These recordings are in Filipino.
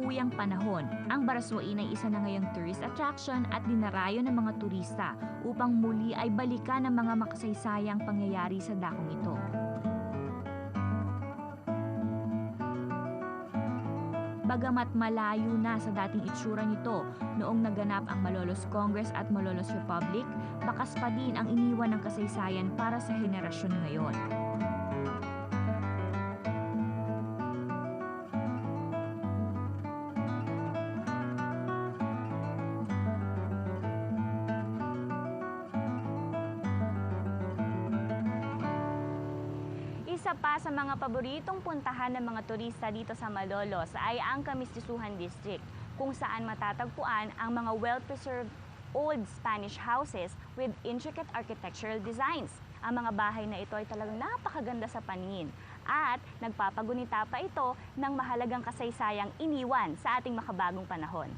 kasalukuyang panahon, ang Baraswain ay isa na ngayong tourist attraction at dinarayo ng mga turista upang muli ay balikan ang mga makasaysayang pangyayari sa dakong ito. Bagamat malayo na sa dating itsura nito noong naganap ang Malolos Congress at Malolos Republic, bakas pa din ang iniwan ng kasaysayan para sa henerasyon ngayon. Isa pa sa mga paboritong puntahan ng mga turista dito sa Malolos ay ang Kamistisuhan District, kung saan matatagpuan ang mga well-preserved old Spanish houses with intricate architectural designs. Ang mga bahay na ito ay talagang napakaganda sa paningin at nagpapagunita pa ito ng mahalagang kasaysayang iniwan sa ating makabagong panahon.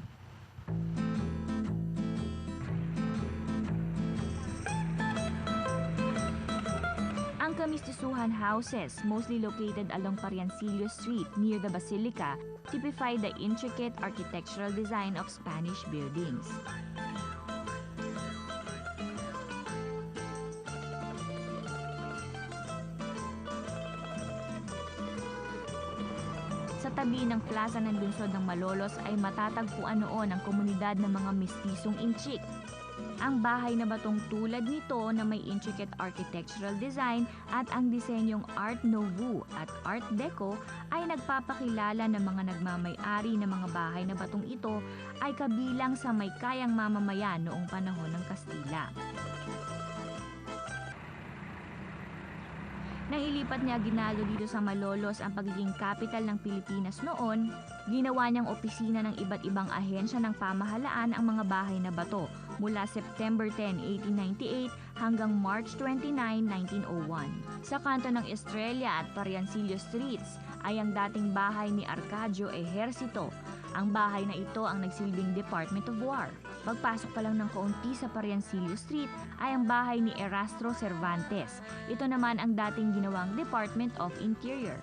Ang Kamistisuhan houses, mostly located along Pariancillo Street near the Basilica, typify the intricate architectural design of Spanish buildings. Sa tabi ng plaza ng lungsod ng Malolos ay matatagpuan noon ang komunidad ng mga mestisong Inchik. Ang bahay na batong tulad nito na may intricate architectural design at ang disenyong Art Nouveau at Art Deco ay nagpapakilala ng mga nagmamay-ari ng mga bahay na batong ito ay kabilang sa may kayang mamamayan noong panahon ng Kastila. Nang ilipat niya Aguinaldo dito sa Malolos ang pagiging capital ng Pilipinas noon, ginawa niyang opisina ng iba't ibang ahensya ng pamahalaan ang mga bahay na bato mula September 10, 1898 hanggang March 29, 1901. Sa kanto ng Estrella at Pariancillo Streets ay ang dating bahay ni Arcadio Ejercito. Ang bahay na ito ang nagsilbing Department of War. Pagpasok pa lang ng kaunti sa Pariancillo Street ay ang bahay ni Erastro Cervantes. Ito naman ang dating ginawang Department of Interior.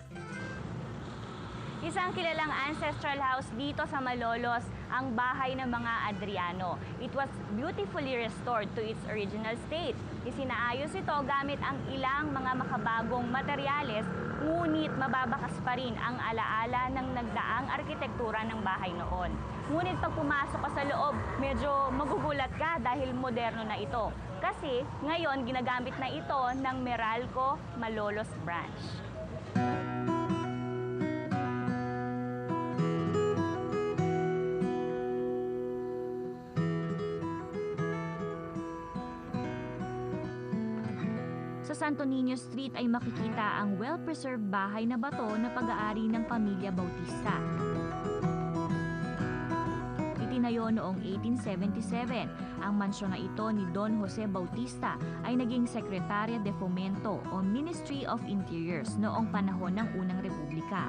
Isang kilalang ancestral house dito sa Malolos, ang bahay ng mga Adriano. It was beautifully restored to its original state. Isinaayos ito gamit ang ilang mga makabagong materyales, ngunit mababakas pa rin ang alaala ng nagdaang arkitektura ng bahay noon. Ngunit pag pumasok ka sa loob, medyo magugulat ka dahil moderno na ito. Kasi ngayon ginagamit na ito ng Meralco Malolos branch. Sa Santo Niño Street ay makikita ang well-preserved bahay na bato na pag-aari ng pamilya Bautista. Itinayo noong 1877, ang mansyon na ito ni Don Jose Bautista ay naging Secretaria de Fomento o Ministry of Interiors noong panahon ng Unang Republika.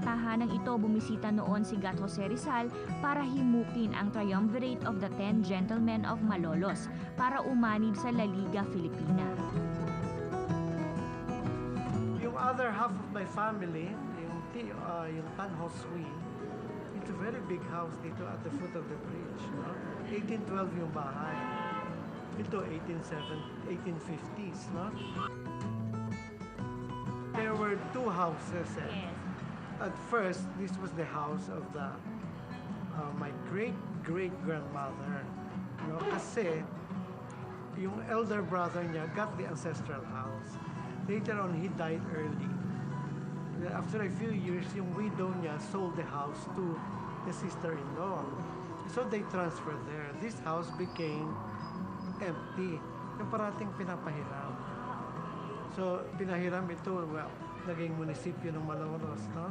Tahanang ito bumisita noon si Gat Jose Rizal para himukin ang triumvirate of the 10 Gentlemen of Malolos para umanib sa La Liga Filipina. Yung other half of my family, yung Tan Hoswi, it's a very big house dito at the foot of the bridge. No? 1812 yung bahay. Ito 1850s. No? There were two houses. Yes. At first, this was the house of my great-great-grandmother. No? Kasi, yung elder brother niya got the ancestral house. Later on, he died early. After a few years, yung widow niya sold the house to the sister-in-law. So they transferred there. This house became empty. Yung parating pinapahiram. So, pinahiram ito, well, naging munisipyo ng Malolos, no?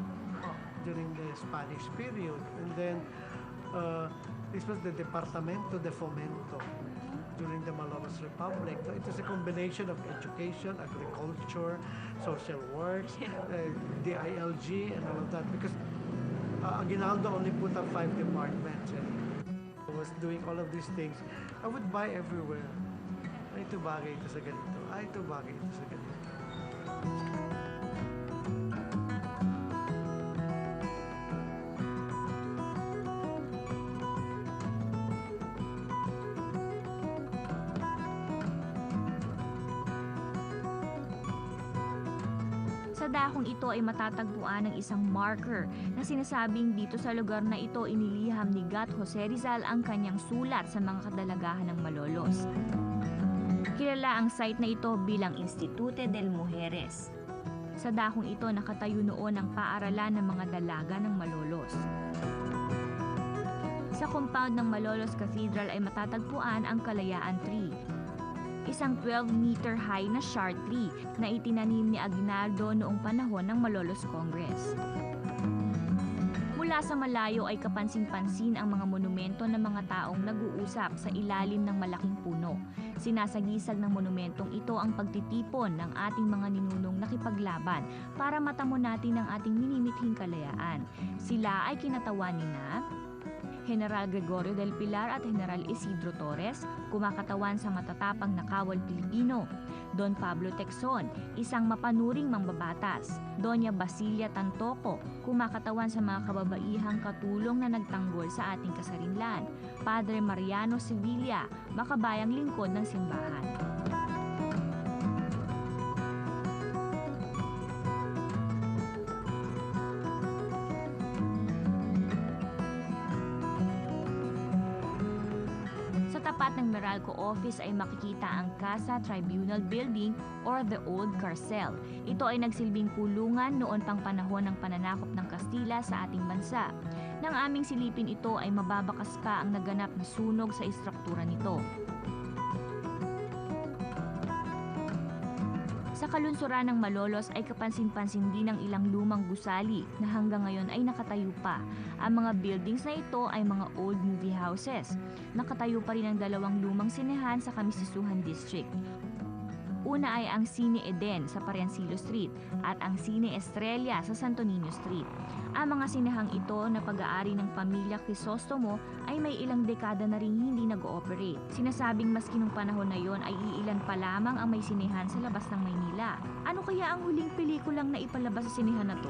During the Spanish period. And then, this was the Departamento de Fomento during the Malolos Republic. So it was a combination of education, agriculture, social works, DILG, and all of that. Because Aguinaldo only put up 5 departments and was doing all of these things. I would buy everywhere. Ay, ito bagay ito sa ganito. Ay, ito bagay ito sa ganito. Sa dahong ito ay matatagpuan ang isang marker na sinasabing dito sa lugar na ito iniliham ni Gat Jose Rizal ang kanyang sulat sa mga kadalagahan ng Malolos. Kilala ang site na ito bilang Instituto del Mujeres. Sa dahong ito nakatayo noon ang paaralan ng mga dalaga ng Malolos. Sa compound ng Malolos Cathedral ay matatagpuan ang Kalayaan Tree, isang 12-meter high na shard tree na itinanim ni Aguinaldo noong panahon ng Malolos Congress. Mula sa malayo ay kapansin-pansin ang mga monumento ng mga taong nag-uusap sa ilalim ng malaking puno. Sinasagisag ng monumentong ito ang pagtitipon ng ating mga ninunong nakipaglaban para matamo natin ang ating minimithing kalayaan. Sila ay kinatawan ni General Gregorio del Pilar at General Isidro Torres, kumakatawan sa matatapang na kawal Pilipino; Don Pablo Tecson, isang mapanuring mambabatas; Doña Basilia Tantoco, kumakatawan sa mga kababaihang katulong na nagtanggol sa ating kasarinlan; Padre Mariano Sevilla, makabayang lingkod ng simbahan. Tapat ng Meralco office ay makikita ang Casa Tribunal Building or the Old Carcel. Ito ay nagsilbing kulungan noon pang panahon ng pananakop ng Kastila sa ating bansa. Nang aming silipin ito ay mababakas pa ang naganap na sunog sa istruktura nito. Sa kalunsuran ng Malolos ay kapansin-pansin din ang ilang lumang gusali na hanggang ngayon ay nakatayo pa. Ang mga buildings na ito ay mga old movie houses. Nakatayo pa rin ang dalawang lumang sinehan sa Kamisisuhan District. Una ay ang Cine Eden sa Parancillo Street at ang Cine Estrella sa Santo Niño Street. Ang mga sinehang ito na pag-aari ng pamilya Crisostomo ay may ilang dekada na rin hindi nag-ooperate. Sinasabing maski nung panahon na yon ay iilan pa lamang ang may sinehan sa labas ng Maynila. Ano kaya ang huling pelikulang na ipalabas sa sinehan na to?